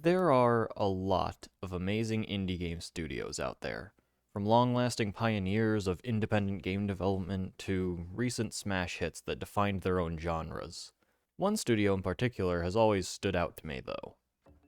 There are a lot of amazing indie game studios out there, from long-lasting pioneers of independent game development to recent smash hits that defined their own genres. One studio in particular has always stood out to me, though.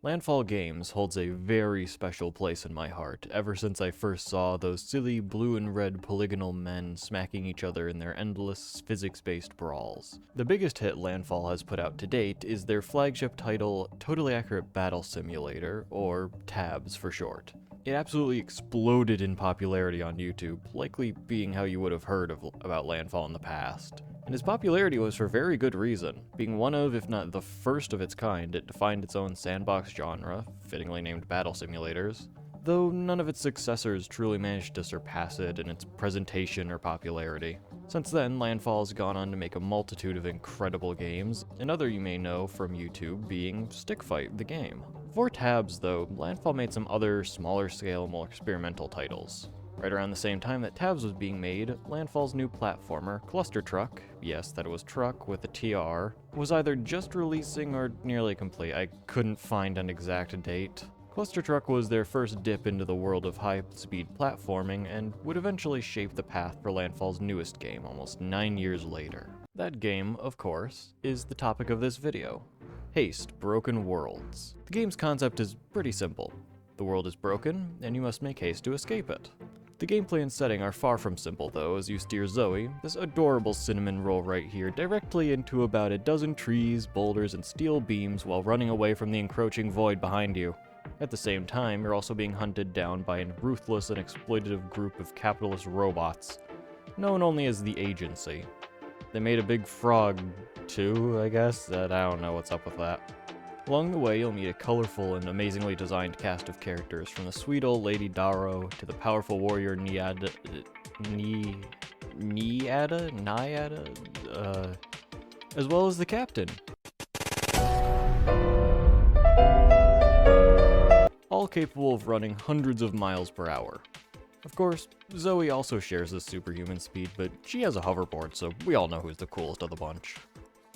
Landfall Games holds a very special place in my heart ever since I first saw those silly blue and red polygonal men smacking each other in their endless physics-based brawls. The biggest hit Landfall has put out to date is their flagship title, Totally Accurate Battle Simulator, or TABS for short. It absolutely exploded in popularity on YouTube, likely being how you would have heard about Landfall in the past. And its popularity was for very good reason. Being one of, if not the first of its kind, it defined its own sandbox genre, fittingly named battle simulators, though none of its successors truly managed to surpass it in its presentation or popularity. Since then, Landfall has gone on to make a multitude of incredible games, another you may know from YouTube being Stick Fight, the game. Before Tabs, though, Landfall made some other smaller scale, more experimental titles. Right around the same time that Tabs was being made, Landfall's new platformer, Cluster Truck, yes, that it was truck with a TR, was either just releasing or nearly complete. I couldn't find an exact date. Cluster Truck was their first dip into the world of high-speed platforming and would eventually shape the path for Landfall's newest game almost 9 years later. That game, of course, is the topic of this video. Haste, Broken Worlds. The game's concept is pretty simple. The world is broken, and you must make haste to escape it. The gameplay and setting are far from simple though, as you steer Zoe, this adorable cinnamon roll right here, directly into about a dozen trees, boulders, and steel beams while running away from the encroaching void behind you. At the same time, you're also being hunted down by a ruthless and exploitative group of capitalist robots, known only as the Agency. They made a big frog, too, I guess? I don't know what's up with that. Along the way, you'll meet a colorful and amazingly designed cast of characters, from the sweet old Lady Daro to the powerful warrior Nyada, as well as the captain. All capable of running hundreds of miles per hour. Of course, Zoe also shares this superhuman speed, but she has a hoverboard, so we all know who's the coolest of the bunch.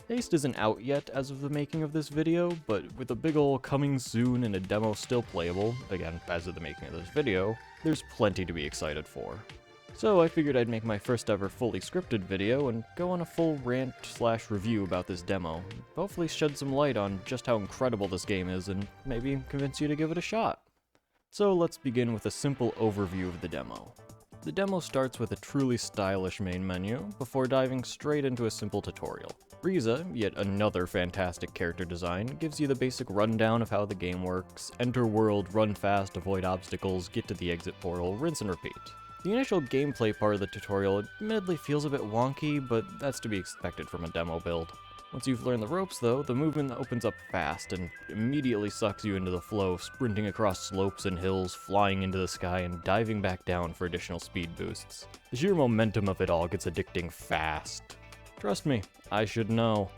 Haste isn't out yet as of the making of this video, but with a big ol' coming soon and a demo still playable, again, as of the making of this video, there's plenty to be excited for. So I figured I'd make my first ever fully scripted video and go on a full rant/review about this demo, hopefully shed some light on just how incredible this game is and maybe convince you to give it a shot. So let's begin with a simple overview of the demo. The demo starts with a truly stylish main menu, before diving straight into a simple tutorial. Riza, yet another fantastic character design, gives you the basic rundown of how the game works: enter world, run fast, avoid obstacles, get to the exit portal, rinse and repeat. The initial gameplay part of the tutorial admittedly feels a bit wonky, but that's to be expected from a demo build. Once you've learned the ropes though, the movement opens up fast and immediately sucks you into the flow, sprinting across slopes and hills, flying into the sky, and diving back down for additional speed boosts. The sheer momentum of it all gets addicting fast. Trust me, I should know.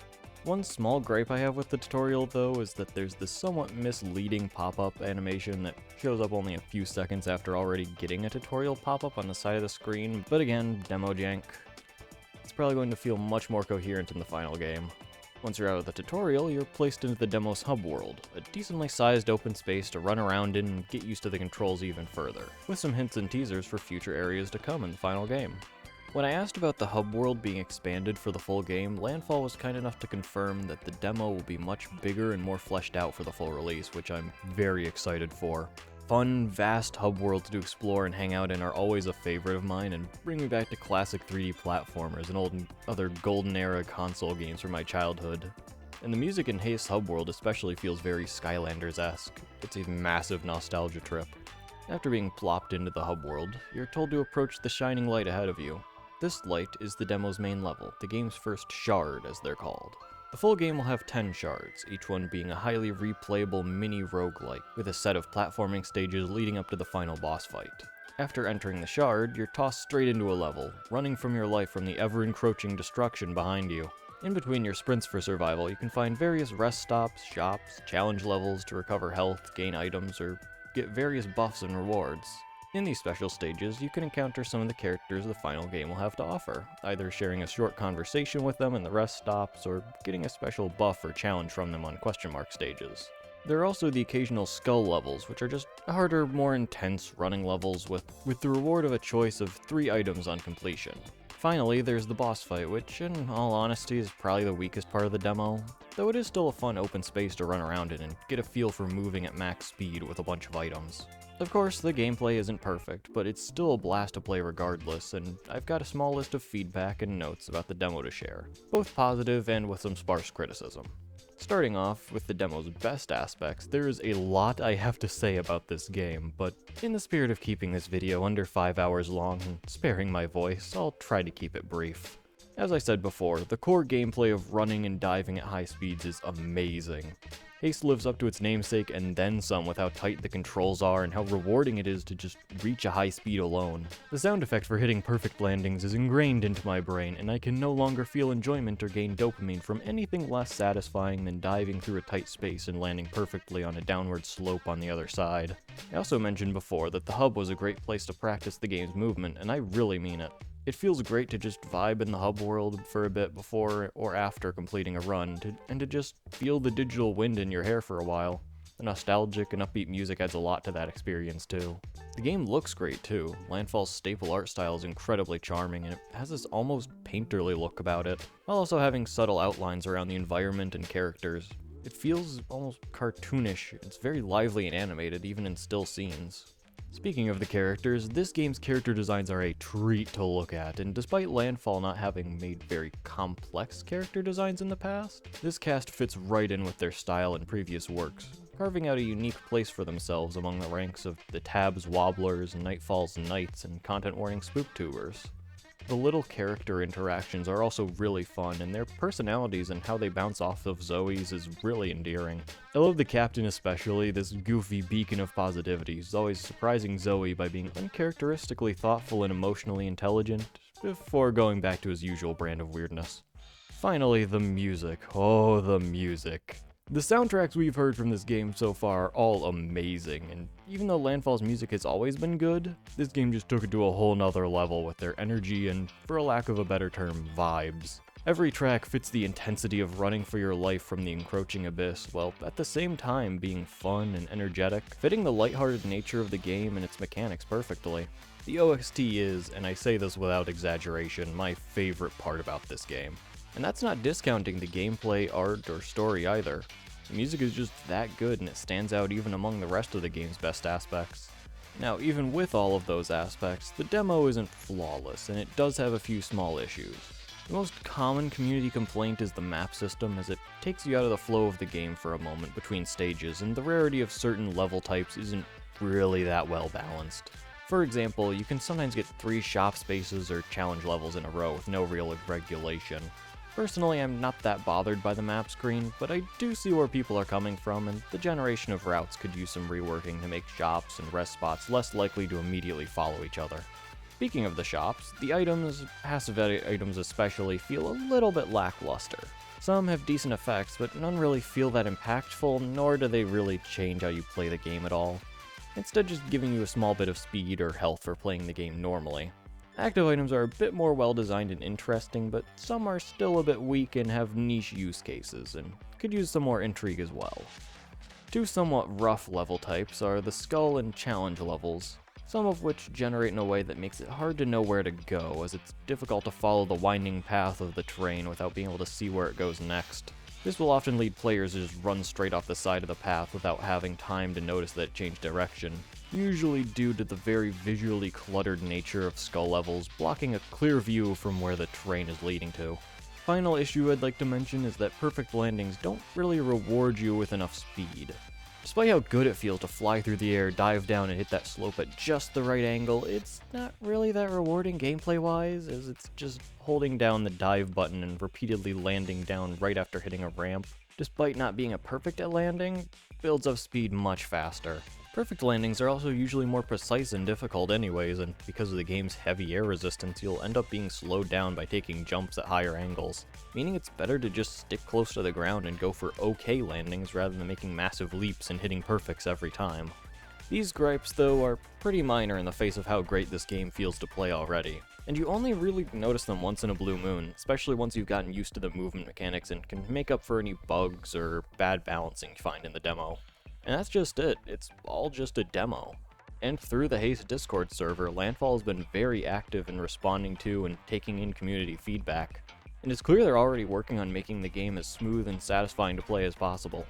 One small gripe I have with the tutorial though is that there's this somewhat misleading pop-up animation that shows up only a few seconds after already getting a tutorial pop-up on the side of the screen, but again, demo jank. It's probably going to feel much more coherent in the final game. Once you're out of the tutorial, you're placed into the demo's hub world, a decently sized open space to run around in and get used to the controls even further, with some hints and teasers for future areas to come in the final game. When I asked about the hub world being expanded for the full game, Landfall was kind enough to confirm that the demo will be much bigger and more fleshed out for the full release, which I'm very excited for. Fun, vast hub worlds to explore and hang out in are always a favorite of mine and bring me back to classic 3D platformers and other golden era console games from my childhood. And the music in Haste hub world especially feels very Skylanders-esque. It's a massive nostalgia trip. After being plopped into the hub world, you're told to approach the shining light ahead of you. This light is the demo's main level, the game's first shard as they're called. The full game will have 10 shards, each one being a highly replayable mini roguelike, with a set of platforming stages leading up to the final boss fight. After entering the shard, you're tossed straight into a level, running from your life from the ever-encroaching destruction behind you. In between your sprints for survival, you can find various rest stops, shops, challenge levels to recover health, gain items, or get various buffs and rewards. In these special stages, you can encounter some of the characters the final game will have to offer, either sharing a short conversation with them in the rest stops, or getting a special buff or challenge from them on question mark stages. There are also the occasional skull levels, which are just harder, more intense running levels with the reward of a choice of 3 items on completion. Finally, there's the boss fight, which in all honesty is probably the weakest part of the demo, though it is still a fun open space to run around in and get a feel for moving at max speed with a bunch of items. Of course, the gameplay isn't perfect, but it's still a blast to play regardless, and I've got a small list of feedback and notes about the demo to share, both positive and with some sparse criticism. Starting off with the demo's best aspects, there is a lot I have to say about this game, but in the spirit of keeping this video under 5 hours long and sparing my voice, I'll try to keep it brief. As I said before, the core gameplay of running and diving at high speeds is amazing. Haste lives up to its namesake and then some with how tight the controls are and how rewarding it is to just reach a high speed alone. The sound effect for hitting perfect landings is ingrained into my brain, and I can no longer feel enjoyment or gain dopamine from anything less satisfying than diving through a tight space and landing perfectly on a downward slope on the other side. I also mentioned before that the hub was a great place to practice the game's movement, and I really mean it. It feels great to just vibe in the hub world for a bit before or after completing a run, and to just feel the digital wind in your hair for a while. The nostalgic and upbeat music adds a lot to that experience too. The game looks great too. Landfall's staple art style is incredibly charming, and it has this almost painterly look about it, while also having subtle outlines around the environment and characters. It feels almost cartoonish. It's very lively and animated, even in still scenes. Speaking of the characters, this game's character designs are a treat to look at, and despite Landfall not having made very complex character designs in the past, this cast fits right in with their style in previous works, carving out a unique place for themselves among the ranks of the Tabs Wobblers, Nightfall's Knights, and content warning Spooktubers. The little character interactions are also really fun, and their personalities and how they bounce off of Zoe's is really endearing. I love the captain especially, this goofy beacon of positivity. He's always surprising Zoe by being uncharacteristically thoughtful and emotionally intelligent, before going back to his usual brand of weirdness. Finally, the music. Oh, the music. The soundtracks we've heard from this game so far are all amazing, and even though Landfall's music has always been good, this game just took it to a whole nother level with their energy and, for a lack of a better term, vibes. Every track fits the intensity of running for your life from the encroaching abyss, while at the same time being fun and energetic, fitting the lighthearted nature of the game and its mechanics perfectly. The OST is, and I say this without exaggeration, my favorite part about this game. And that's not discounting the gameplay, art, or story either. The music is just that good, and it stands out even among the rest of the game's best aspects. Now, even with all of those aspects, the demo isn't flawless, and it does have a few small issues. The most common community complaint is the map system, as it takes you out of the flow of the game for a moment between stages, and the rarity of certain level types isn't really that well balanced. For example, you can sometimes get 3 shop spaces or challenge levels in a row with no real regulation. Personally, I'm not that bothered by the map screen, but I do see where people are coming from, and the generation of routes could use some reworking to make shops and rest spots less likely to immediately follow each other. Speaking of the shops, the items, passive items especially, feel a little bit lackluster. Some have decent effects, but none really feel that impactful, nor do they really change how you play the game at all. Instead, just giving you a small bit of speed or health for playing the game normally. Active items are a bit more well designed and interesting, but some are still a bit weak and have niche use cases, and could use some more intrigue as well. 2 somewhat rough level types are the skull and challenge levels, some of which generate in a way that makes it hard to know where to go, as it's difficult to follow the winding path of the terrain without being able to see where it goes next. This will often lead players to just run straight off the side of the path without having time to notice that it changed direction, usually due to the very visually cluttered nature of skull levels blocking a clear view from where the terrain is leading to. Final issue I'd like to mention is that perfect landings don't really reward you with enough speed. Despite how good it feels to fly through the air, dive down, and hit that slope at just the right angle, it's not really that rewarding gameplay-wise, as it's just holding down the dive button and repeatedly landing down right after hitting a ramp. Despite not being a perfect at landing, builds up speed much faster. Perfect landings are also usually more precise and difficult anyways, and because of the game's heavy air resistance, you'll end up being slowed down by taking jumps at higher angles, meaning it's better to just stick close to the ground and go for okay landings rather than making massive leaps and hitting perfects every time. These gripes, though, are pretty minor in the face of how great this game feels to play already, and you only really notice them once in a blue moon, especially once you've gotten used to the movement mechanics and can make up for any bugs or bad balancing you find in the demo. And that's just it, it's all just a demo. And through the Haste Discord server, Landfall has been very active in responding to and taking in community feedback, and it's clear they're already working on making the game as smooth and satisfying to play as possible.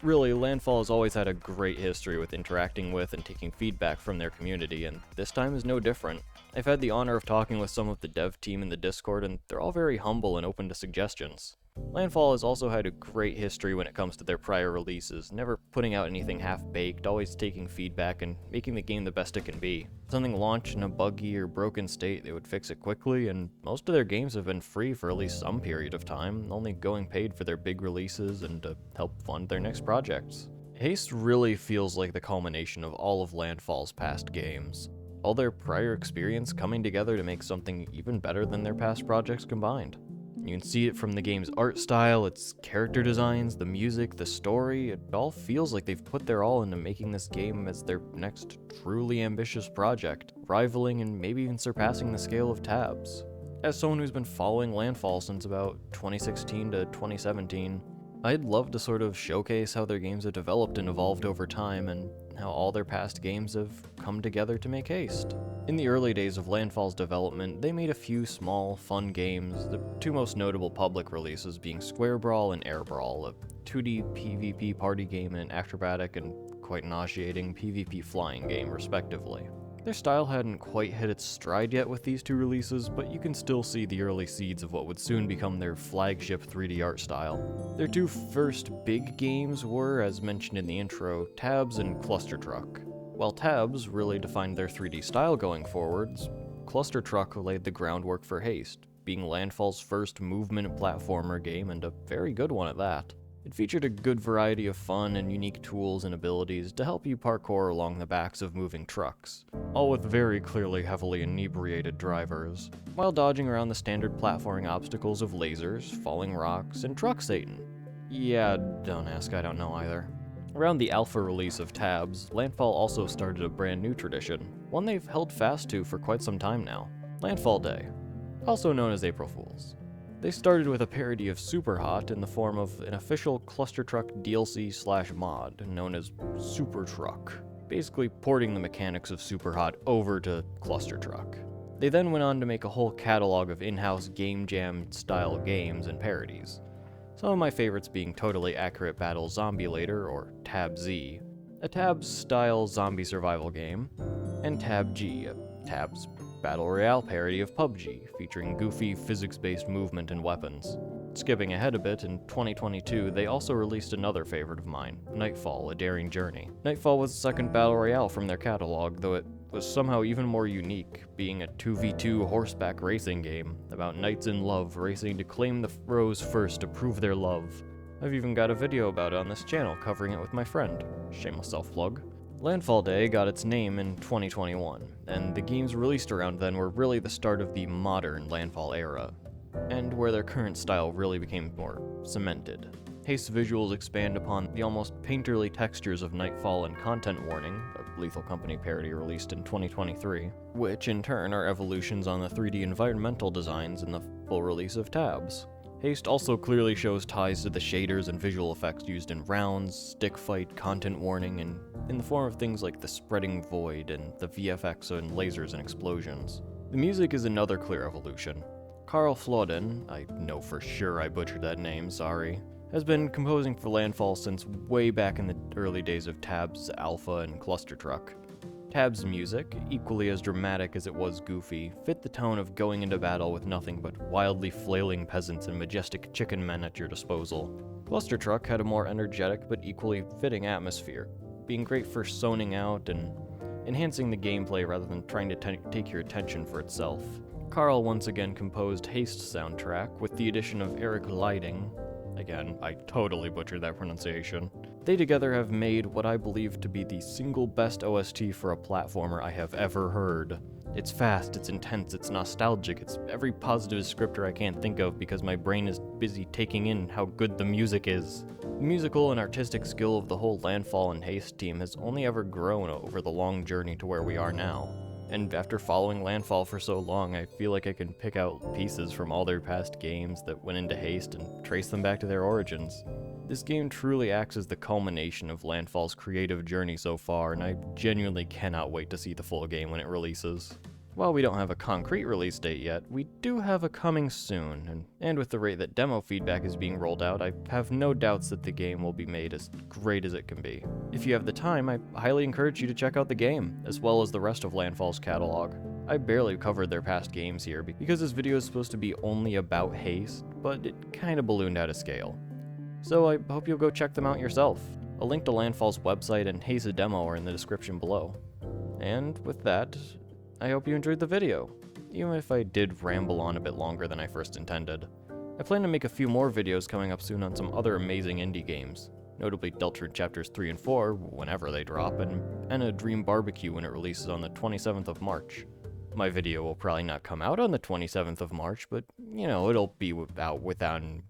Really, Landfall has always had a great history with interacting with and taking feedback from their community, and this time is no different. I've had the honor of talking with some of the dev team in the Discord, and they're all very humble and open to suggestions. Landfall has also had a great history when it comes to their prior releases, never putting out anything half-baked, always taking feedback and making the game the best it can be. If something launched in a buggy or broken state, they would fix it quickly, and most of their games have been free for at least some period of time, only going paid for their big releases and to help fund their next projects. Haste really feels like the culmination of all of Landfall's past games. All their prior experience coming together to make something even better than their past projects combined. You can see it from the game's art style, its character designs, the music, the story. It all feels like they've put their all into making this game as their next truly ambitious project, rivaling and maybe even surpassing the scale of Tabs. As someone who's been following Landfall since about 2016 to 2017, I'd love to sort of showcase how their games have developed and evolved over time, and how all their past games have come together to make Haste. In the early days of Landfall's development, they made a few small, fun games, the two most notable public releases being Square Brawl and Air Brawl, a 2D PvP party game and an acrobatic and quite nauseating PvP flying game, respectively. Their style hadn't quite hit its stride yet with these two releases, but you can still see the early seeds of what would soon become their flagship 3D art style. Their two first big games were, as mentioned in the intro, Tabs and Cluster Truck. While Tabs really defined their 3D style going forwards, Cluster Truck laid the groundwork for Haste, being Landfall's first movement platformer game, and a very good one at that. It featured a good variety of fun and unique tools and abilities to help you parkour along the backs of moving trucks, all with very clearly heavily inebriated drivers, while dodging around the standard platforming obstacles of lasers, falling rocks, and Truck Satan. Yeah, don't ask, I don't know either. Around the alpha release of Tabs, Landfall also started a brand new tradition, one they've held fast to for quite some time now: Landfall Day, also known as April Fools. They started with a parody of Superhot in the form of an official Cluster Truck DLC/mod known as Super Truck, basically porting the mechanics of Superhot over to Cluster Truck. They then went on to make a whole catalog of in-house game jam style games and parodies. Some of my favorites being Totally Accurate Battle Zombie-lator, or Tab-Z, a Tabs-style zombie survival game, and Tab-G, a Tabs Battle Royale parody of PUBG, featuring goofy, physics-based movement and weapons. Skipping ahead a bit, in 2022, they also released another favorite of mine, Nightfall: A Daring Journey. Nightfall was the second Battle Royale from their catalog, though it was somehow even more unique, being a 2v2 horseback racing game about knights in love racing to claim the rose first to prove their love. I've even got a video about it on this channel covering it with my friend. Shameless self-plug. Landfall Day got its name in 2021, and the games released around then were really the start of the modern Landfall era, and where their current style really became more cemented. Haste's visuals expand upon the almost painterly textures of Nightfall and Content Warning, a Lethal Company parody released in 2023, which in turn are evolutions on the 3D environmental designs in the full release of Tabs. Haste also clearly shows ties to the shaders and visual effects used in Rounds, Stick Fight, Content Warning, and in the form of things like the Spreading Void and the VFX and lasers and explosions. The music is another clear evolution. Carl Floden, I know for sure I butchered that name, sorry, has been composing for Landfall since way back in the early days of Tabs, Alpha, and Cluster Truck. Tab's music, equally as dramatic as it was goofy, fit the tone of going into battle with nothing but wildly flailing peasants and majestic chicken men at your disposal. Cluster Truck had a more energetic but equally fitting atmosphere, being great for zoning out and enhancing the gameplay rather than trying to take your attention for itself. Carl once again composed Haste soundtrack with the addition of Eric Lighting. Again, I totally butchered that pronunciation. They together have made what I believe to be the single best OST for a platformer I have ever heard. It's fast, it's intense, it's nostalgic, it's every positive descriptor I can't think of because my brain is busy taking in how good the music is. The musical and artistic skill of the whole Landfall and Haste team has only ever grown over the long journey to where we are now. And after following Landfall for so long, I feel like I can pick out pieces from all their past games that went into Haste and trace them back to their origins. This game truly acts as the culmination of Landfall's creative journey so far, and I genuinely cannot wait to see the full game when it releases. While we don't have a concrete release date yet, we do have a coming soon, and with the rate that demo feedback is being rolled out, I have no doubts that the game will be made as great as it can be. If you have the time, I highly encourage you to check out the game, as well as the rest of Landfall's catalog. I barely covered their past games here because this video is supposed to be only about Haste, but it kinda ballooned out of scale. So I hope you'll go check them out yourself. A link to Landfall's website and Haste's demo are in the description below. And with that, I hope you enjoyed the video, even if I did ramble on a bit longer than I first intended. I plan to make a few more videos coming up soon on some other amazing indie games, notably Deltarune Chapters 3 and 4 whenever they drop, and a Dream Barbecue when it releases on the 27th of March. My video will probably not come out on the 27th of March, but, it'll be out within,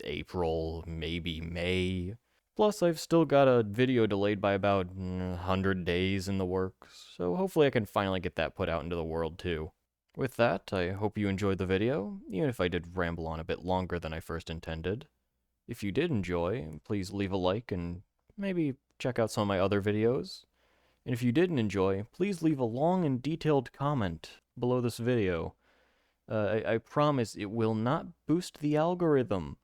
April, maybe May. Plus, I've still got a video delayed by about 100 days in the works, so hopefully I can finally get that put out into the world too. With that, I hope you enjoyed the video, even if I did ramble on a bit longer than I first intended. If you did enjoy, please leave a like and maybe check out some of my other videos. And if you didn't enjoy, please leave a long and detailed comment below this video. I promise it will not boost the algorithm.